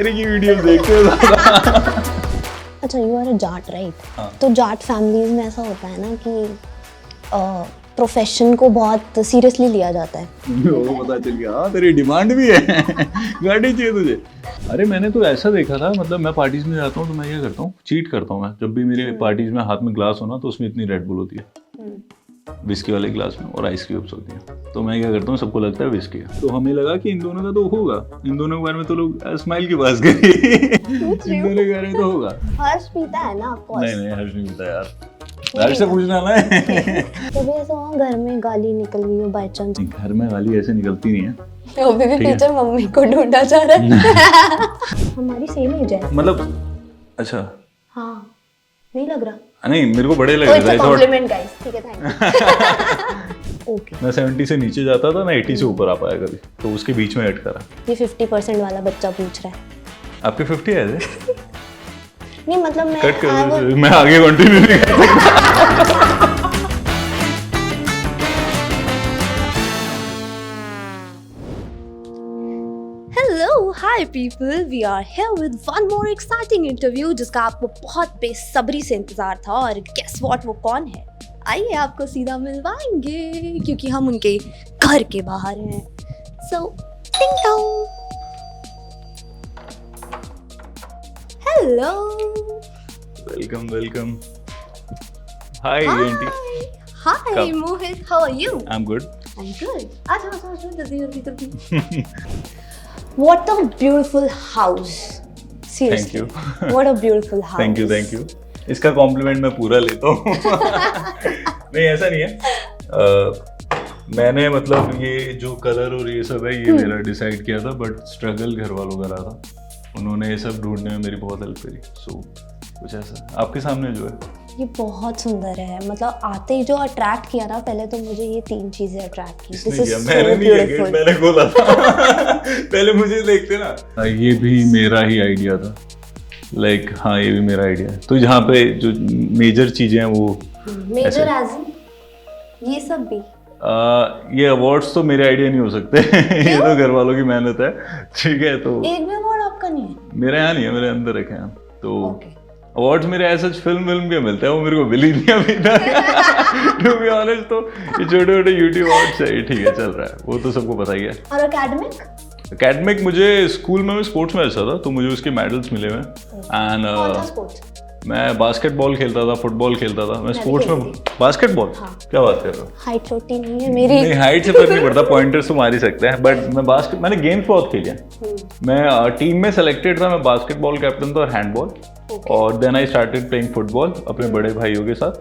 बकरे की वीडियोस देखते हो ज़्यादा। अच्छा, you are a Jat right? हाँ। तो जाट फैमिलीज में ऐसा होता है ना कि प्रोफेशन को बहुत सीरियसली लिया जाता है। वो पता चल गया, हाँ तेरी डिमांड भी है, गाड़ी चाहिए तुझे। अरे मैंने तो ऐसा देखा था, मतलब मैं पार्टीज में जाता हूँ तो मैं क्या करता हूँ, चीट करता हूँ मैं। जब भी मेरे पार्टीज में हाथ में ग्लास हो ना, तो उसमें इतनी रेड बुल होती है विस्की वाले ग्लास में, और आइस क्यूब्स होती है। तो मैं क्या करता हूँ, सबको लगता है विस्की है, तो हमें लगा कि इन दोनों का तो होगा। इन दोनों के बारे में तो लोग स्माइल की बात करी, इन दोनों के बारे में तो होगा। हर्ष पीता है ना, ऑफ कोर्स। नहीं हर्ष नहीं पीता यार, हर्ष से पूछना ना है। कभी ऐसा हुआ घर में गाली निकल गई हो बाय चांस? घर में गाली ऐसे निकलती नहीं है। अभी भी ठीक है। पीछे मम्मी को ढूंढा जा रहा है। हमारी सेम एज है। मतलब अच्छा, हाँ, नहीं लग रहा? नहीं मेरे को बड़े लग रहे थे। कॉम्प्लीमेंट गाइस, ठीक है, थैंक यू। ओके, मैं 70 से नीचे जाता था, मैं 80 से ऊपर आ पाया कभी, तो उसके बीच में ऐड करा। ये 50% वाला बच्चा पूछ रहा है। आपके 50 है थे? नहीं मतलब मैं कट कर, मैं आगे कंटिन्यू नहीं कर सकता। Hello hi people, we are here with one more exciting interview जिसका आपको बहुत बेसब्री से इंतजार था। और गेस व्हाट, वो कौन है? आइए आपको सीधा मिलवाएंगे क्योंकि हम उनके घर के बाहर हैं। So ding dong, hello, welcome welcome. Hi aunty. Hi Come. Mohit, how are you? I am good. I'm good. अच्छा, जल्दी। What a beautiful house. Seriously. Thank you. What a beautiful house. Thank you. इसका complement मैं पूरा लेता हूँ। नहीं ऐसा नहीं है। मैंने मतलब ये जो कलर और ये सब है, ये मेरा डिसाइड किया था, बट स्ट्रगल घर वालों का रहा था। उन्होंने ये सब ढूंढने में मेरी बहुत हेल्प करी। सो कुछ ऐसा आपके सामने जो है, ये बहुत सुंदर है। मतलब आते ही जो अट्रैक्ट किया ना, पहले तो मुझे ये 3 चीजें अट्रैक्ट की। इसने This is किया, so मैंने नहीं किया, beautiful. मैंने बोला था। पहले मुझे देखते ना, ये भी मेरा ही आइडिया था। लाइक हाँ, ये भी मेरा आइडिया है। तो जहाँ पे जो मेजर चीजें हैं वो मेजर एज ये सब भी। ये अवार्ड्स तो मेरे आइडिया नहीं हो सकते। ये तो घर वालों की मेहनत है, ठीक है। तो एक भी अवार्ड आपका नहीं है? मेरे यहाँ नहीं है, मेरे अंदर रखे हैं। तो Okay. अवार्ड्स मेरे ऐसा फिल्म के मिलते हैं, वो मेरे को मिल ही नहीं अभी तक। टू बी ऑनेस्ट, तो ये छोटे छोटे यूट्यूब अवार्ड्स है, ठीक है, चल रहा है, वो तो सबको पता ही है। और एकेडमिक? एकेडमिक मुझे स्कूल में, मैं स्पोर्ट्स में अच्छा था, तो मुझे उसके मेडल्स मिले हुए। कौन सा एंड स्पोर्ट्स? मैं बास्केटबॉल खेलता था, फुटबॉल खेलता था। मैं स्पोर्ट्स में बास्केटबॉल, क्या बात कर रहे हो? हाइट छोटी नहीं है मेरी। नहीं, हाइट से फर्क नहीं पड़ता, पॉइंटर्स तो मार ही सकते हैं। बट मैं मैंने गेम्स बहुत खेले हैं। मैं टीम में सेलेक्टेड था, मैं बास्केटबॉल कैप्टन था और हैंडबॉल। और then I started playing football अपने बड़े भाइयों के साथ।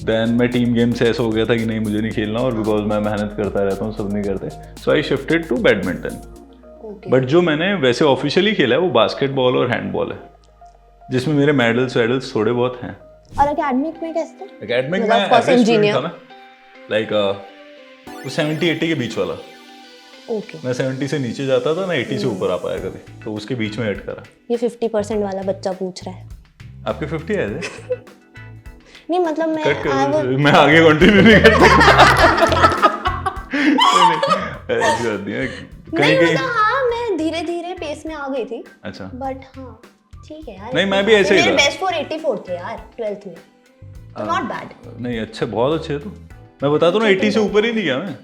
देन मैं टीम गेम से ऐसा हो गया था कि नहीं, मुझे नहीं खेलना, और बिकॉज मैं मेहनत करता रहता हूँ, सब नहीं करते, so I shifted to badminton. But जो मैंने वैसे ऑफिशियली खेला है वो बास्केटबॉल और हैंडबॉल है, जिसमें मेरे मेडल्स थोड़े बहुत हैं। और एकेडमिक में कैसे थे? एकेडमिक में मतलब एवरेज स्टूडेंट engineer. था मैं, लाइक 70-80 के बीच वाला। ओके, मैं 70 से नीचे जाता था, मैं 80 से ऊपर आ पाया कभी, तो उसके बीच में ऐड करा। ये 50% वाला बच्चा पूछ रहा है। आपके 50 है थे? नहीं मतलब मैं कट कर, मैं आगे कंटिन्यू नहीं कर सकता। ऐसी बात नहीं है, कहीं कहीं। हाँ, मैं धीरे धीरे पेस में आ गई थी। अच्छा, बट हाँ ठीक है यार। नहीं, मैं भी ऐसे ही मेरे था। बेस्ट 484 थे यार 12th में, तो नॉट बैड। नहीं अच्छे, बहुत अच्छे तो मैं बताता हूँ ना, 80 से ऊपर ही नहीं गया मैं,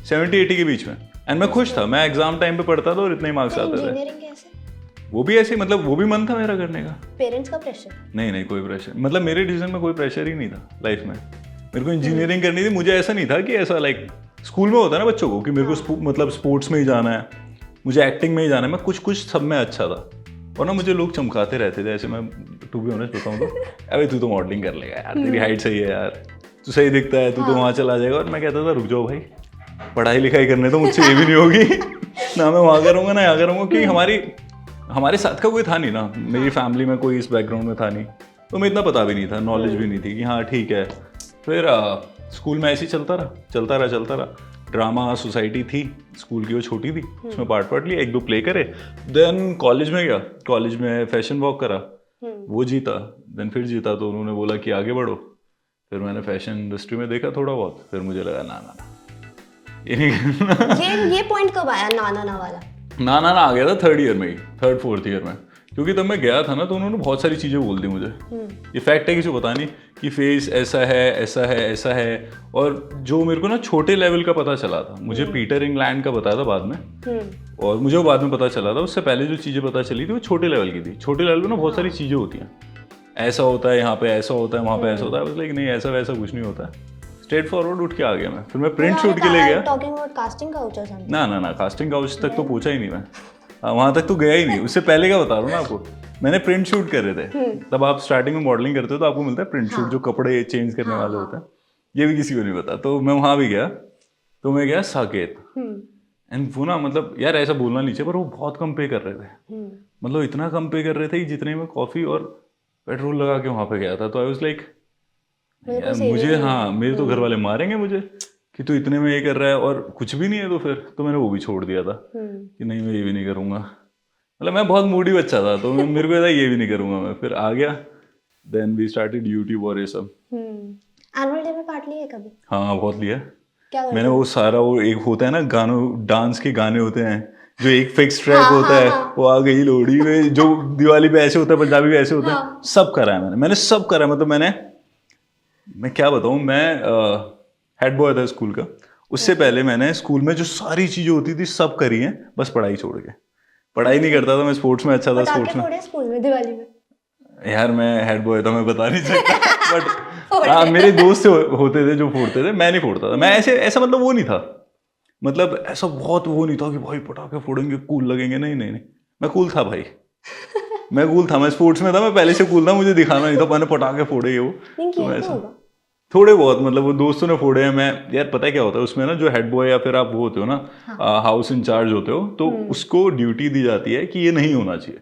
70-80 के बीच में। एंड मैं खुश था, मैं एग्जाम टाइम पे पढ़ता था और इतने ही मार्क्स आते थे। इंजीनियरिंग कैसे? वो भी ऐसे, मतलब वो भी मन था मेरा करने का। पेरेंट्स का प्रेशर? नहीं, कोई प्रेशर, मतलब मेरे डिसीजन में कोई प्रेशर ही नहीं था लाइफ में। मेरे को इंजीनियरिंग करनी थी, मुझे ऐसा नहीं था कि ऐसा लाइक स्कूल में होता है ना बच्चों को कि मेरे को मतलब स्पोर्ट्स में ही जाना है, मुझे एक्टिंग में ही जाना है। मैं कुछ सब में अच्छा था, और ना मुझे लोग चमकाते रहते थे ऐसे। मैं टू बी ऑनेस्ट बताऊँ तो, अबे तू तो मॉडलिंग कर लेगा यार, तेरी हाइट सही है यार, तू सही दिखता है, तू तो वहाँ चला जाएगा। और मैं कहता था रुक जाओ भाई, पढ़ाई लिखाई करने तो मुझसे ये भी नहीं होगी। ना मैं वहाँ करूँगा ना यहाँ करूँगा, क्योंकि हमारे साथ का कोई था नहीं ना, मेरी फैमिली में कोई इस बैकग्राउंड में था नहीं, तो मैं इतना पता भी नहीं था, नॉलेज भी नहीं थी कि हाँ ठीक है। फिर स्कूल में ऐसे ही चलता रहा। ड्रामा सोसाइटी थी स्कूल की, वो छोटी थी, उसमें पार्ट लिया, 1-2 प्ले करे। देन कॉलेज में गया, कॉलेज में फैशन वॉक करा, वो जीता। देन फिर जीता, तो उन्होंने बोला कि आगे बढ़ो। फिर मैंने फैशन इंडस्ट्री में देखा थोड़ा बहुत, फिर मुझे लगा ना ये नहीं करना। ये पॉइंट कब आया ना वाला? ना आ गया था 3rd ईयर में ही, 3rd-4th ईयर में। क्योंकि तब मैं गया था ना तो उन्होंने बहुत सारी चीज़ें बोल दी मुझे। ये फैक्ट है, किसी को पता नहीं कि फेस ऐसा है ऐसा है ऐसा है। और जो मेरे को ना छोटे लेवल का पता चला था, मुझे पीटर इंग्लैंड का बताया था बाद में, और मुझे वो बाद में पता चला था। उससे पहले जो चीज़ें पता चली थी वो छोटे लेवल की थी। छोटे लेवल पे ना बहुत सारी चीज़ें होती हैं, ऐसा होता है यहाँ पे, ऐसा होता है वहाँ पे, ऐसा होता है। लाइक नहीं, ऐसा वैसा कुछ नहीं होता है। स्ट्रेट फॉरवर्ड उठ के आ गया मैं। फिर मैं प्रिंट शूट के लिए गया। टॉकिंग अबाउट कास्टिंग काउच और समथिंग। ना कास्टिंग काउच तक तो पूछा ही नहीं मैं, वहाँ तक तो गया ही नहीं। उससे पहले का बता रहा हूँ ना आपको, मैंने प्रिंट शूट कर रहे थे। तब आप स्टार्टिंग में मॉडलिंग करते हो तो आपको मिलता है प्रिंट शूट, जो कपड़े चेंज करने वाले होते हैं। ये भी किसी को नहीं पता। तो मैं वहाँ भी गया, तो मैं गया साकेत। एंड वो ना, मतलब यार ऐसा बोलना नहीं चाहिए, पर वो बहुत कम पे कर रहे थे। मतलब इतना कम पे कर रहे थे कि जितने में कॉफ़ी और पेट्रोल लगा के वहाँ पे गया था। तो आई वाज लाइक मुझे, हाँ मेरे तो घर वाले मारेंगे मुझे कि तू इतने में ये कर रहा है और कुछ भी नहीं है। तो फिर तो मैंने वो भी छोड़ दिया था कि नहीं, मैं ये भी नहीं करूँगा। मतलब मैं बहुत मूडी बच्चा था, तो मेरे को था ये भी नहीं करूँगा मैं। फिर आ गया, देन वी स्टार्टेड यूट्यूब और ये सब। एनुअल डे में पार्ट लिया कभी? हाँ बहुत लिया। क्या मैंने वो सारा, वो एक होता है ना गानों, डांस के गाने होते हैं जो एक फिक्स ट्रैक होता है, वो आ गई लोहड़ी में, जो दिवाली पे ऐसे होता है, पंजाबी पे ऐसे होता है, सब करा है मैंने सब करा है। मतलब मैं क्या बताऊँ, मैं हेड बॉय था स्कूल का। उससे पहले मैंने स्कूल में जो सारी चीजें होती थी सब करी हैं, बस पढ़ाई छोड़ के। पढ़ाई नहीं करता था मैं, स्पोर्ट्स में अच्छा था। स्पोर्ट्स में स्कूल में दिवाली में यार मैं हेड बॉय था, मैं बता नहीं सकता। बट हाँ, मेरे दोस्त होते थे जो फोड़ते थे, मैं नहीं फोड़ता था। मैं ऐसा मतलब वो नहीं था, मतलब ऐसा बहुत वो नहीं था कि भाई पटाखे फोड़ेंगे कूल लगेंगे। नहीं, मैं कूल था भाई। मैं कूल था, मैं स्पोर्ट्स में था, मैं पहले से कूल था। मुझे दिखाना नहीं था मैंने पटाखे फोड़े ये वो। तो ऐसा थोड़े बहुत, मतलब वो दोस्तों ने फोड़े हैं। मैं यार पता है क्या होता है उसमें ना, जो हेड बॉय या फिर आप वो होते हो ना, हाउस इंचार्ज होते हो, तो उसको ड्यूटी दी जाती है कि ये नहीं होना चाहिए।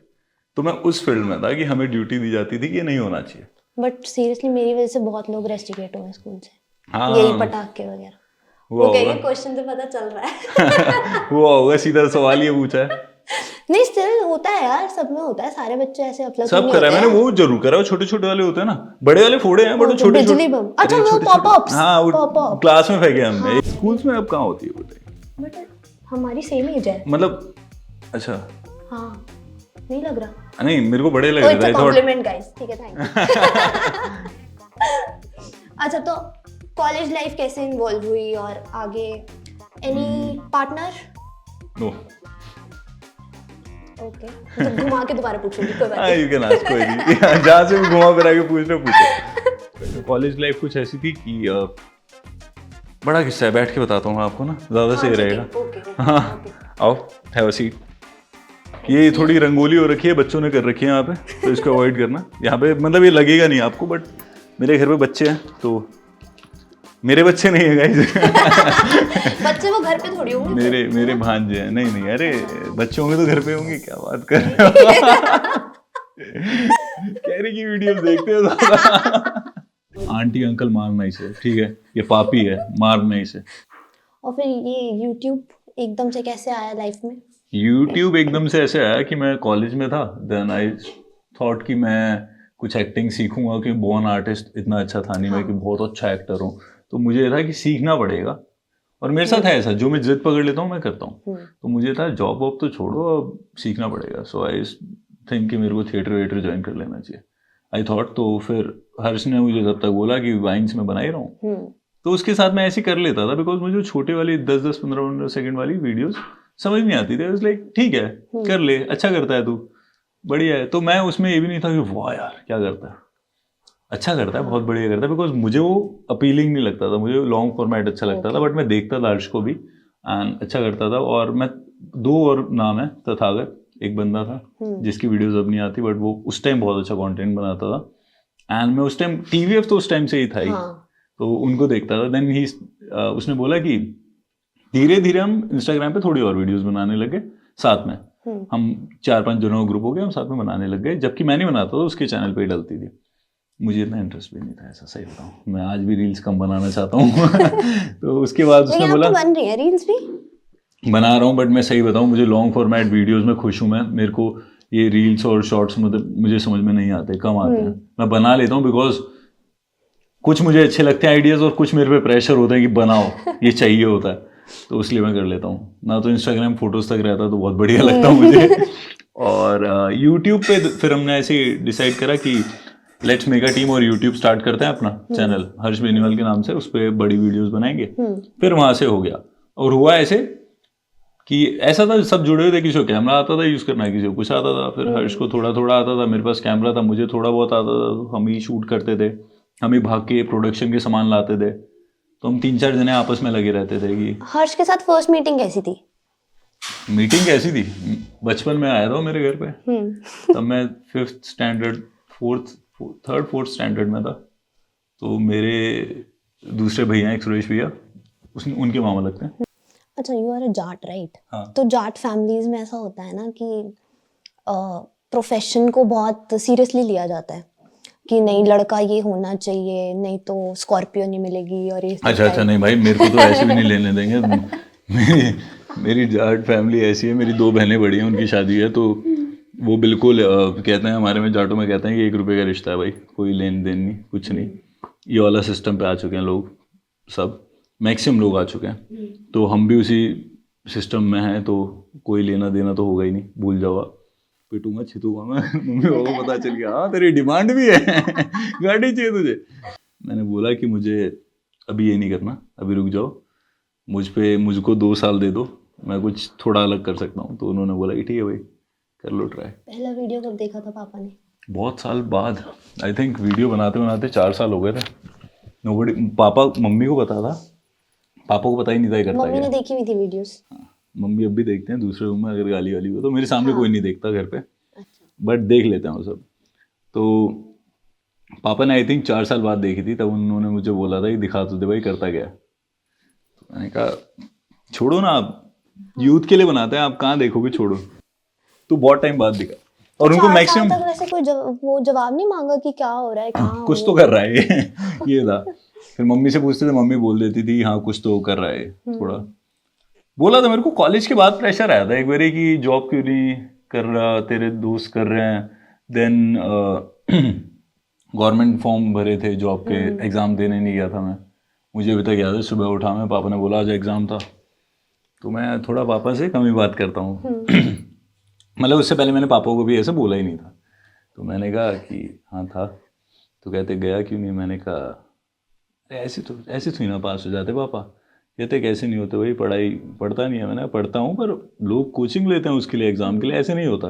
तो मैं उस फील्ड में था कि हमें ड्यूटी दी जाती थी कि ये नहीं होना चाहिए। बट सीरियसली मेरी वजह से बहुत लोग रेस्टिकेट हुए स्कूल से। हाँ, यही पटाखे वगैरह। वो कहेंगे क्वेश्चन से पता चल रहा है। वो होगा, सीधा सवाल ये पूछा है। नहीं, स्टिल होता है यार, सब में होता है। सारे बच्चे ऐसे अपना सब करा है मैंने, वो जरूर करा। छोटे छोटे वाले होते हैं ना, बड़े वाले फोड़े हैं, बट छोटे बिजली बम। अच्छा, वो पॉपअप्स। हाँ, वो क्लास में फेंके हमने। स्कूल्स में अब कहाँ होती है बताइए? बट हमारी सेम एज है, मतलब। अच्छा, हाँ, नहीं लग रहा? नहीं, मेरे को बड़े लग रहे थे। कॉम्प्लीमेंट गाइस, ठीक है, थैंक यू। अच्छा, तो कॉलेज लाइफ कैसे इन्वॉल्व हुई और आगे एनी पार्टनर? नो। ओके, तो घुमा के दोबारा पूछूंगी, कोई बात नहीं। यू कैन आस्क, कोई नहीं, जहाँ से भी घुमा फिरा के पूछो। कॉलेज लाइफ कुछ ऐसी थी कि बड़ा किस्सा है, बैठ के बताता हूँ आपको ना, ज़्यादा सही रहेगा। हाँ, आओ, हैव अ सीट। ये थोड़ी रंगोली हो रखी है, बच्चों ने कर रखी है यहाँ पे, तो इसको अवॉइड करना। यहाँ पे मतलब ये लगेगा नहीं आपको, बट मेरे घर पे बच्चे हैं, तो मेरे बच्चे नहीं है गाइस। बच्चे वो घर पे थोड़ी होंगे। मेरे भांजे हैं। नहीं, अरे बच्चे होंगे तो घर पे होंगे, क्या बात कर रहे हो? कैरी की वीडियो देखते हो? आंटी अंकल मारना इसे, ठीक है, ये पापी है, मारना इसे। और फिर ये यूट्यूब एकदम से कैसे आया लाइफ में? यूट्यूब एकदम से ऐसे आया कि मैं कॉलेज में था, देन आई थॉट कि मैं कुछ एक्टिंग सीखूंगा, कि बॉर्न आर्टिस्ट इतना अच्छा था नहीं मैं कि बहुत अच्छा एक्टर हूँ। तो मुझे ये था कि सीखना पड़ेगा, और मेरे साथ है ऐसा, जो मैं जिद पकड़ लेता हूँ मैं करता हूँ। तो मुझे था जॉब वॉब तो छोड़ो, अब सीखना पड़ेगा। सो आई थिंक कि मेरे को थिएटर वेटर ज्वाइन कर लेना चाहिए, आई थॉट। तो फिर हर्ष ने मुझे तब तक बोला कि वाइन्स में बना ही रहा हूँ, तो उसके साथ मैं ऐसे कर लेता था, बिकॉज मुझे छोटे वाली 10-10, 15-15 सेकंड वाली वीडियोस समझ नहीं आती थी। लाइक ठीक है, कर ले, अच्छा करता है तू, बढ़िया है। तो मैं उसमें ये भी नहीं था कि वाह यार क्या करता है, अच्छा करता है, बहुत बढ़िया करता है, बिकॉज मुझे वो अपीलिंग नहीं लगता था। मुझे लॉन्ग फॉर्मेट अच्छा लगता था, बट मैं देखता था हर्ष को भी, एंड अच्छा करता था। और मैं 2 और नाम है, तथागत एक बंदा था जिसकी वीडियोस अब नहीं आती, बट वो उस टाइम बहुत अच्छा कंटेंट बनाता था। एंड मैं उस टाइम TVF तो उस टाइम से ही था ही, तो उनको देखता था। देन ही उसने बोला कि धीरे धीरे हम इंस्टाग्राम पे थोड़ी और वीडियोस बनाने लगे साथ में। हम 4-5 जनों का ग्रुप हो गया, हम साथ में बनाने लग गए। जबकि मैं नहीं बनाता था, उसके चैनल पे ही डलती थी। मुझे इतना इंटरेस्ट भी नहीं था, ऐसा सही बताऊं, मैं आज भी रील्स कम बनाना चाहता हूँ। तो उसके बाद उसने बोला बन रही है रील्स भी, बना रहा हूँ, बट मैं सही बताऊँ, मुझे लॉन्ग फॉर्मेट वीडियोस में खुश हूँ मैं। मेरे को ये रील्स और शॉर्ट्स मतलब मुझे समझ में नहीं आते, कम आते हैं। मैं बना लेता हूँ बिकॉज कुछ मुझे अच्छे लगते हैं आइडियाज, और कुछ मेरे पे प्रेशर होता है कि बनाओ, ये चाहिए होता है, तो इसलिए मैं कर लेता हूँ। ना तो इंस्टाग्राम फोटोज तक रहता तो बहुत बढ़िया लगता मुझे। और और यूट्यूब पे फिर हमने ऐसे डिसाइड करा कि लेट्स मेक अ टीम और यूट्यूब स्टार्ट करते हैं अपना चैनल हर्ष बेनीवाल के नाम से, उस पर बड़ी वीडियोस बनाएंगे। फिर वहां से हो गया और हुआ ऐसे कि ऐसा था सब जुड़े हुए थे, किसी को कैमरा आता था यूज करना, किसी को कुछ आता था। फिर हर्ष को थोड़ा थोड़ा आता था, मेरे पास कैमरा था, मुझे थोड़ा बहुत आता था, तो हम ही शूट करते थे, हम ही भाग के प्रोडक्शन के सामान लाते थे। तो हम 3-4 जने आपस में लगे रहते थे कि हर्ष के साथ फर्स्ट मीटिंग कैसी थी? मीटिंग कैसी थी, बचपन में आया था वो मेरे घर पे। तब मैं 5th स्टैंडर्ड 4th स्टैंडर्ड में था। तो मेरे दूसरे भैया एक सुरेश भैया, उनके मामा लगते हैं। अच्छा, you are a Jat right? हाँ। तो जाट फैमिलीज में ऐसा होता है ना कि प्रोफेशन को बहुत सीरियसली लिया जाता है कि नहीं लड़का ये होना चाहिए, नहीं तो स्कॉर्पियो नहीं मिलेगी और ये। अच्छा नहीं भाई, मेरे को तो ऐसे भी नहीं लेने देंगे। मेरी जाट फैमिली ऐसी है, मेरी 2 बहनें बड़ी हैं, उनकी शादी है, तो वो बिल्कुल कहते हैं, हमारे में जाटों में कहते हैं कि 1 रुपये का रिश्ता है भाई, कोई लेन देन नहीं, कुछ नहीं। ये वाला सिस्टम पे आ चुके हैं लोग, सब मैक्सिमम लोग आ चुके हैं। तो हम भी उसी सिस्टम में हैं, तो कोई लेना देना तो होगा ही नहीं, भूल जाओ आप। पिटूंगा छितूंगा मैं, मम्मी पापा को पता चल गया हाँ तेरी डिमांड भी है, गाड़ी चाहिए तुझे। मैंने बोला कि मुझे अभी ये नहीं करना, अभी रुक जाओ, मुझको 2 साल दे दो, मैं कुछ थोड़ा अलग कर सकता हूँ। तो उन्होंने बोला कि ठीक है भाई कर लो ट्राई। पहला वीडियो कब देखा था पापा ने? बहुत साल बाद, आई थिंक वीडियो बनाते बनाते 4 साल हो गए थे। पापा मम्मी को पता था, पापा को पता ही नहीं था ये करता है। मम्मी ने देखी हुई थी वीडियोस? मम्मी अब भी देखते हैं, दूसरे रूम में अगर गाली वाली हो तो मेरे सामने कोई नहीं देखता घर पे, बट देख लेते हैं वो सब। तो पापा ने आई थिंक 4 साल बाद देखी थी, तब उन्होंने मुझे बोला था कि दिखा तो दे भाई करता क्या है। तो मैंने कहा छोड़ो ना, आप यूथ के लिए बनाते हैं, आप कहाँ देखोगे, छोड़ो। तो बहुत टाइम बाद दिखा और उनको मैक्सिमम तक वैसे कोई वो जवाब नहीं मांगा कि क्या हो रहा है, कहाँ कुछ तो कर रहा है ये था। फिर मम्मी से पूछते थे, मम्मी बोल देती थी हाँ कुछ तो कर रहा है। थोड़ा बोला था मेरे को, कॉलेज के बाद प्रेशर आया था एक बारी कि जॉब क्यों नहीं कर रहा, तेरे दोस्त कर रहे हैं। देन गवर्नमेंट फॉर्म भरे थे जॉब के, एग्ज़ाम देने नहीं गया था मैं, मुझे अभी तक याद है। सुबह उठा मैं, पापा ने बोला आज एग्ज़ाम था, तो मैं थोड़ा पापा से कम ही बात करता हूँ। मतलब उससे पहले मैंने पापा को भी ऐसे बोला ही नहीं था। तो मैंने कहा कि हाँ था, तो कहते गया क्यों नहीं। मैंने कहा ऐसे थोड़ी ना पास हो जाते पापा। कहते कैसे नहीं होते भाई, पढ़ाई पढ़ता नहीं है। मैंने पढ़ता हूँ, पर लोग कोचिंग लेते हैं उसके लिए, एग्ज़ाम के लिए, ऐसे नहीं होता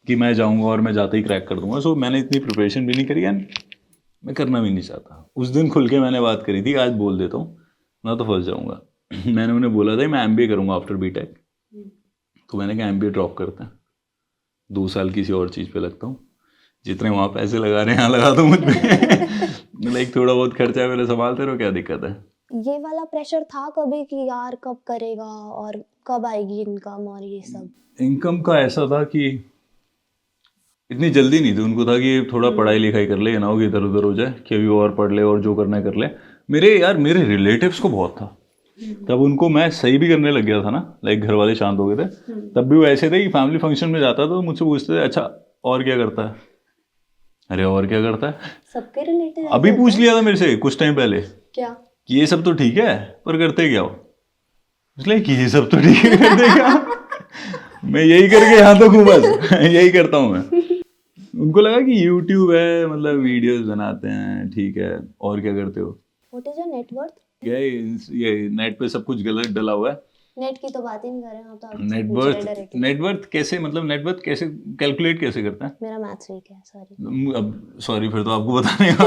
कि मैं जाऊँगा और मैं जाते ही क्रैक कर दूँगा। सो मैंने इतनी प्रिपरेशन भी नहीं करी एंड मैं करना भी नहीं चाहता। उस दिन खुल के मैंने बात करी थी, आज बोल देता हूँ ना तो फंस जाऊँगा। मैंने उन्हें बोला था मैं MBA करूँगा आफ्टर BTech। तो मैंने कहा MBA ड्रॉप करते हैं, 2 साल किसी और चीज़ पे लगता हूँ, जितने वहाँ पैसे लगा रहे हैं यहाँ लगा दो मुझ पे। लाइक थोड़ा बहुत खर्चा मेरे संभालते रहो, क्या दिक्कत है। ये वाला प्रेशर था कभी कि यार कब करेगा और कब आएगी इनकम और ये सब? इनकम का ऐसा था कि इतनी जल्दी नहीं थी, उनको था कि थोड़ा पढ़ाई लिखाई कर ले, ना हो कि इधर उधर हो जाए, कि अभी और पढ़ ले और जो करना है कर ले। मेरे रिलेटिव्स को बहुत था तब, उनको मैं सही भी करने लग गया था ना, लाइक घर वाले शांत हो गए थे, तब भी वो ऐसे थे कि फैमिली फंक्शन में जाता था तो मुझसे पूछते थे अच्छा और क्या करता है। अरे और क्या करता है, सबके रिलेटिव अभी पूछ लिया था मेरे से कुछ टाइम पहले, क्या कि ये सब तो ठीक है पर करते क्या हो। इसलिए कि ये सब तो ठीक है करते क्या, मैं यही करके यहाँ तक हूँ, बस यही करता हूँ मैं। उनको लगा कि YouTube है, मतलब वीडियोस बनाते हैं, ठीक है, और क्या करते हो। What is your net worth? ये नेट पे सब कुछ गलत डला हुआ है। नेट की तो बात ही नहीं कर रहे हैं आप, तो नेटवर्थ कैसे, मतलब नेटवर्थ कैसे कैलकुलेट कैसे करते हैं। मेरा मैथ्स वीक है, सॉरी। अब सॉरी, फिर तो आपको बताने का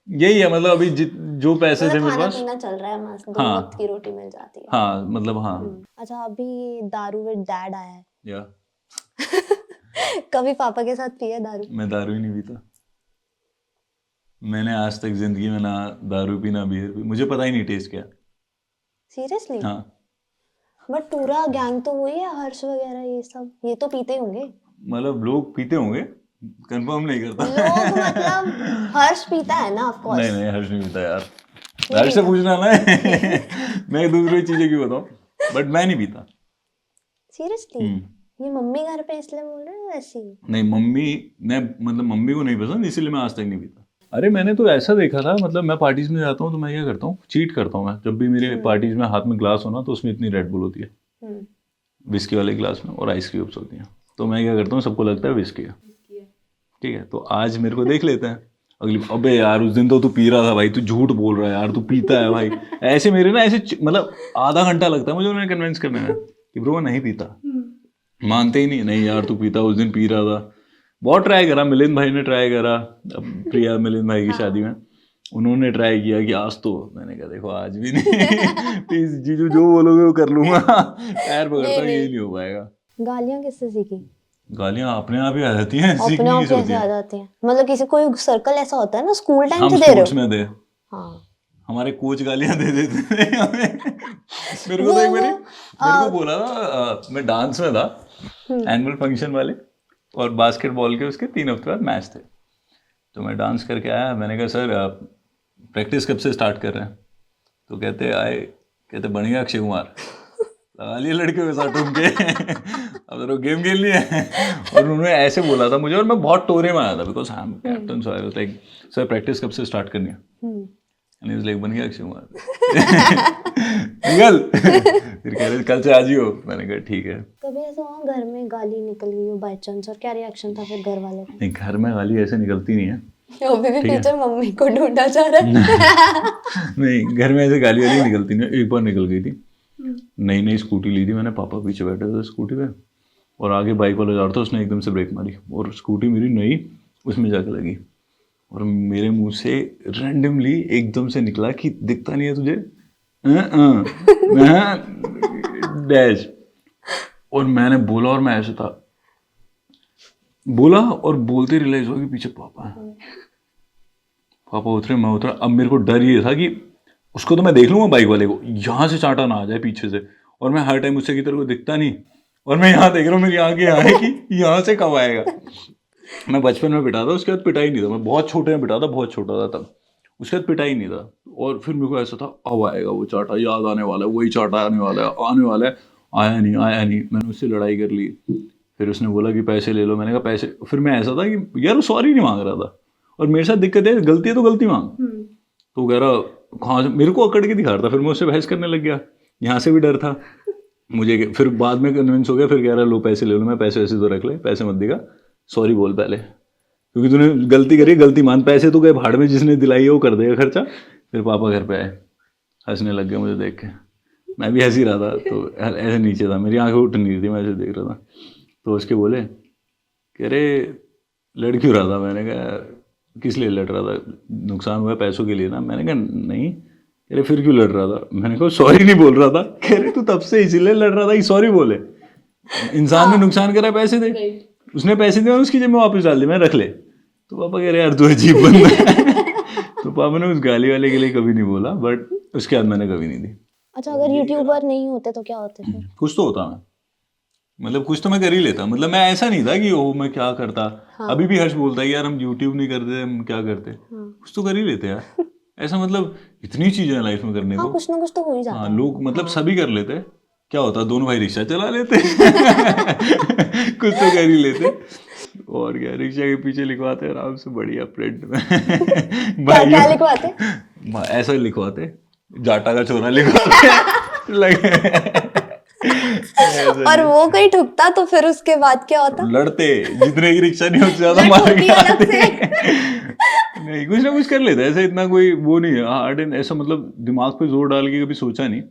यही है, मतलब अभी जो पैसे थे मेरे पास, खाना चल रहा है, मस्त 2 वक्त की रोटी मिल जाती है। हाँ मतलब हाँ। अच्छा, अभी दारू विद डैड आया है या कभी पापा के साथ पिया दारू? मैं दारू ही नहीं पीता, मैंने आज तक जिंदगी में ना दारू पी ना बियर पी, मुझे पता ही नहीं टेस्ट क्या। सीरियसली? हाँ। बट पूरा गैंग तो वही है, हर्ष वगैरह ये सब, ये तो पीते होंगे। मतलब लोग पीते होंगे, कंफर्म नहीं करता। लोग मतलब हर्ष पीता है ना, ऑफ कोर्स। नहीं हर्ष नहीं पीता यार, हर्ष से पूछना ना मैं दूसरी चीजें क्यों बताऊं, बट मैं नहीं पीता। सीरियसली? ये मम्मी घर पे इसलिए बोल रहे हो ऐसे? नहीं मम्मी ने, मतलब मम्मी को नहीं पसंद, इसीलिए मैं आज तक नहीं पीता। अरे मैंने तो ऐसा देखा था, मतलब मैं पार्टीज में जाता हूँ तो मैं क्या करता हूँ, चीट करता हूँ मैं। जब भी मेरे पार्टीज में हाथ में ग्लास होना तो उसमें इतनी रेड बुल होती है, विस्की वाले ग्लास में, और आइस क्यूब्स होती हैं, तो मैं क्या करता हूँ, सबको लगता है विस्की है, ठीक है, तो आज मेरे को देख लेते हैं, अगली अबे यार उस दिन तो तू पी रहा था भाई, तू झूठ बोल रहा है यार, तू पीता है भाई। ऐसे मेरे ना ऐसे मतलब आधा घंटा लगता है मुझे उन्हें कन्विंस करने में कि ब्रो नहीं पीता, मानते ही नहीं, नहीं यार तू पीता, उस दिन पी रहा था। बहुत ट्राई करा, मिलिंद भाई ने ट्राई करा, अब प्रिया मिलिंद भाई की शादी में उन्होंने ट्राई किया कि आज तो, मैंने कहा देखो आज भी नहीं प्लीज जीजू जो बोलोगे वो कर लूंगा, पैर पकड़ता ये नहीं हो पाएगा। गालियां किससे सीखी? गालियां अपने आप ही आ जाती हैं, अपने सीखनी आप किसे होती कैसे आ है। जाती हैं? मतलब किसी कोई सर्कल ऐसा होता है ना, स्कूल टाइम हम से दे रहे स्पोर्ट्स हो? में थे, हाँ, हमारे कोच गालियां दे देते थे हमें। मेरे को तो एक मेरे को बोला था, मैं डांस में था एनुअल फंक्शन वाले, और बास्केटबॉल के उसके 3 हफ्ते बाद मैच थे, तो मैं डांस करके आया, मैंने कहा सर आप प्रैक्टिस कब से स्टार्ट कर रहे हैं? तो कहते बढ़िया अक्षय कुमार, लगा लिए लड़कियों के साथ टूम के अब तो गेम खेल लिया है। और उन्होंने ऐसे बोला था मुझे, और मैं बहुत टोरे में आया था because I am captain, so I was like sir practice कब से स्टार्ट करनी है? एंड ही वाज लाइक बन गया अक्षय कुमार निकल फिर कह रहे कल से आज ही हो, मैंने कहा ठीक है। कभी ऐसा हुआ घर में गाली निकल गई हो बाय चांस, और क्या रिएक्शन था फिर घर वालों का? नहीं, घर में गाली ऐसे निकलती नहीं है, अभी भी पीछे मम्मी को ढूंढा जा रहा है। नहीं घर में ऐसे गाली वाली निकलती नहीं। एक बार निकल गई थी, नई नई स्कूटी ली थी मैंने, पापा पीछे बैठे थे स्कूटी पे और आगे बाइक वाला जा रहा था, उसने एकदम से ब्रेक मारी और स्कूटी मेरी नई उसमें जाके लगी, और मेरे मुंह से रैंडमली एकदम से निकला कि दिखता नहीं है तुझे डैश। और मैंने बोला, और मैं ऐसे था, बोला और बोलते रियलाइज हुआ कि पीछे पापा है। पापा उतरे, मैं उतरा। अब मेरे को डर ये था कि उसको तो मैं देख लूंगा बाइक वाले को, यहाँ से चाटा ना आ जाए पीछे से, और मैं हर टाइम उससे की तरह को दिखता नहीं, और मैं यहाँ देख रहा हूँ मेरी आंखें यहाँ है कि यहाँ से कब आएगा। मैं बचपन में पिटा था, उसके बाद पिटा ही नहीं था, मैं बहुत छोटे में पिटा था, बहुत छोटा था तब, उसके बाद पिटा ही नहीं था। और फिर मेरे को ऐसा था अब आएगा वो चाटा, याद आने वाला है, वही चाटा आने वाला है, आया नहीं। मैंने उससे लड़ाई कर ली, फिर उसने बोला कि पैसे ले लो, मैंने कहा पैसे, फिर मैं ऐसा था कि यार वो सॉरी नहीं मांग रहा था, और मेरे साथ दिक्कत है, गलती है तो गलती मांग। तो कह रहा कहाँ से, मेरे को अकड़ के दिखा रहा था, फिर मैं उससे बहस करने लग गया, यहाँ से भी डर था मुझे। फिर बाद में कन्विंस हो गया, फिर कह रहा लो पैसे ले लो, मैं पैसे वैसे तो रख ले, पैसे मत देगा, सॉरी बोल पहले, क्योंकि तूने गलती करी, गलती मान, पैसे तो गए भाड़ में, जिसने दिलाई है वो कर देगा खर्चा। फिर पापा घर पे आए, हंसने लग गए मुझे देख के, मैं भी हंस ही रहा था, तो ऐसे नीचे था, मेरी आंखें उठ नहीं रही थी, मैं ऐसे देख रहा था। तो उसके बोले कह रहे लड़ क्यों रहा था? मैंने कहा किस लिए लड़ रहा था, नुकसान हुआ पैसों के लिए ना? मैंने कहा नहीं। कह रहे फिर क्यों लड़ रहा था? मैंने कहा सॉरी नहीं बोल रहा था। कह रहे तू तब से इसीलिए लड़ रहा था कि सॉरी बोले, इंसान ने नुकसान करा, पैसे दे, उसने पैसे दिए, उसकी जेब में वापस डाल दिए, मैं रख ले। तो पापा कह रहे यार तू अजीब बंदा है। तो पापा ने उस गाली वाले के लिए कभी नहीं बोला, बट उसके बाद मैंने कभी नहीं दी। अच्छा, अगर यूट्यूबर नहीं होते तो क्या होते फिर? कुछ तो होता मैं, मतलब कुछ तो मैं कर ही लेता, मतलब मैं ऐसा नहीं था कि ओ मैं क्या करता। हाँ। अभी भी हर्ष बोलता है यार हम यूट्यूब नहीं करते, हम क्या करते। हाँ। कुछ तो कर ही लेते यार। ऐसा मतलब इतनी चीजें हैं लाइफ में करने को। कुछ ना कुछ तो हो ही जाता है। लोग मतलब सभी कर लेते, क्या होता, दोनों भाई रिक्शा चला लेते कुछ तो कर ही लेते, और क्या, रिक्शा के पीछे लिखवाते आराम से बढ़िया प्रिंट में क्या लिखवाते? ऐसा लिखवाते, जाटा का चोरा लिखवाते लगे। और वो कहीं ठुकता तो फिर उसके बाद क्या होता? लड़ते, जितने की रिक्शा नहीं उससे ज्यादा मार के आते। नहीं, कुछ ना कुछ कर लेते, ऐसा इतना कोई वो नहीं है हार्ड एंड, ऐसा मतलब दिमाग पे जोर डाल के कभी सोचा नहीं,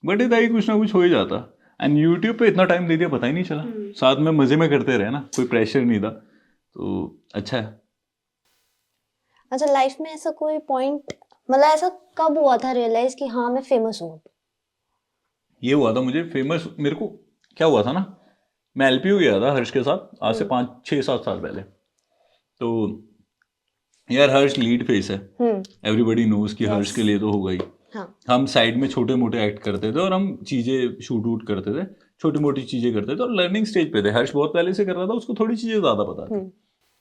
बट इतना ही कुछ ना कुछ हो ही जाता। एंड यूट्यूब पे इतना टाइम दे दिया पता ही नहीं चला, साथ में मजे में करते रहे ना, कोई प्रेशर नहीं था, तो अच्छा है। अच्छा, लाइफ में ऐसा कोई पॉइंट, मतलब ऐसा कब हुआ था रियलाइज कि हाँ मैं फेमस हूँ? ये हुआ था मुझे फेमस, मेरे को क्या हुआ था ना, मैं एलपीयू गया था हर्ष के साथ आज से 5-6-7 साल पहले। तो यार हर्ष लीड फेस है, एवरीबडी नोज कि हर्ष के लिए तो होगा ही। हाँ। हम साइड में छोटे मोटे एक्ट करते थे और हम चीजें शूट वूट करते थे, छोटी मोटी चीजें करते थे और लर्निंग स्टेज पे थे। हर्ष बहुत पहले से कर रहा था, उसको थोड़ी चीजें ज्यादा पता थी,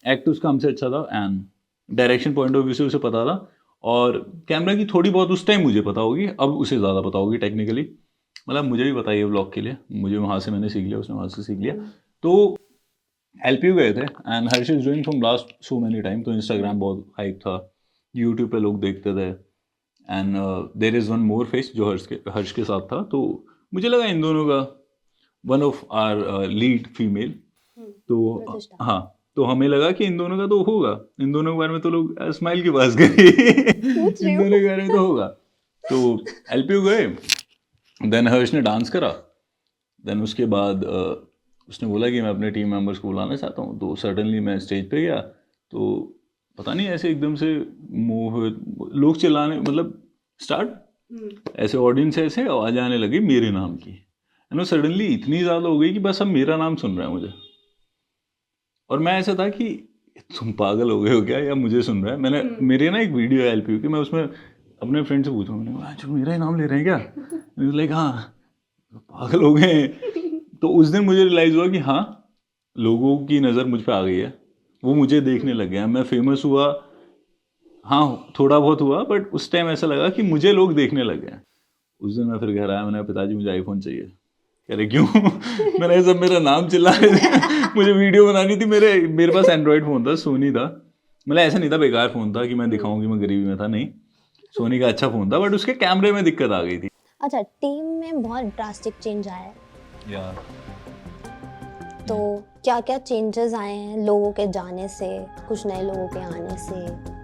एक्ट उसका हमसे अच्छा था and direction point of view से उसे पता था, और कैमरा की थोड़ी बहुत उस टाइम मुझे पता होगी, अब उसे ज्यादा पता होगी टेक्निकली, मतलब मुझे भी पता है व्लॉग के लिए, मुझे वहाँ से मैंने सीख लिया, उसने वहाँ से सीख लिया। तो एलपीयू गए थे and Harsh is doing from last so many time, तो इंस्टाग्राम बहुत हाइप था, यूट्यूब पे लोग देखते थे, and there is one more face जो हर्ष के साथ था। तो मुझे लगा इन दोनों का one of our lead female तो प्रतिष्ठा। हाँ, तो हमें लगा कि इन दोनों का तो होगा, इन दोनों के बारे में तो लोग स्माइल की बात करें, पूछ रही इन हूँ। दोनों के बारे में तो होगा। तो एलपीयू गए, देन हर्ष ने डांस करा, देन उसके बाद उसने बोला कि मैं अपने टीम मेंबर्स को बुलाना चाहता हूँ, तो सडनली मैं स्टेज पे गया, तो पता नहीं ऐसे एकदम से लोग चिल्लाने, मतलब स्टार्ट ऐसे ऑडियंस से ऐसे आवाज़ आने लगी मेरे नाम की, एंड सडनली इतनी ज़्यादा हो गई कि बस अब मेरा नाम सुन रहा है मुझे, और मैं ऐसा था कि तुम पागल हो गए हो क्या, या मुझे सुन रहा है। मैंने मेरे ना एक वीडियो है एलपीयू की, मैं उसमें अपने फ्रेंड से पूछा, मैंने कहा जो मेरा ही नाम ले रहे हैं क्या, लाइक हाँ पागल हो गए हैं। तो उस दिन मुझे रियलाइज़ हुआ कि हाँ लोगों की नज़र मुझ पे आ गई है, वो मुझे देखने लग गए हैं, मैं फेमस हुआ, हाँ थोड़ा बहुत हुआ, बट उस टाइम ऐसा लगा कि मुझे लोग देखने लग गए हैं। उस दिन मैं फिर घर आया, मैंने कहा पिताजी मुझे आईफोन चाहिए। कह रहे क्यों? मैंने सब मेरा नाम चिल्ला रहे थे, मुझे वीडियो बनानी थी, मेरे पास एंड्रॉयड फ़ोन था, सोनी था, मतलब ऐसा नहीं था बेकार फ़ोन था कि मैं दिखाऊं कि मैं गरीबी में था, नहीं, सोनी का अच्छा फ़ोन था, बट उसके कैमरे में दिक्कत आ गई थी। अच्छा, टीम में बहुत ड्रास्टिक चेंज आया है, यार तो क्या क्या चेंजेस आए हैं लोगों के जाने से, कुछ नए लोगों के आने से?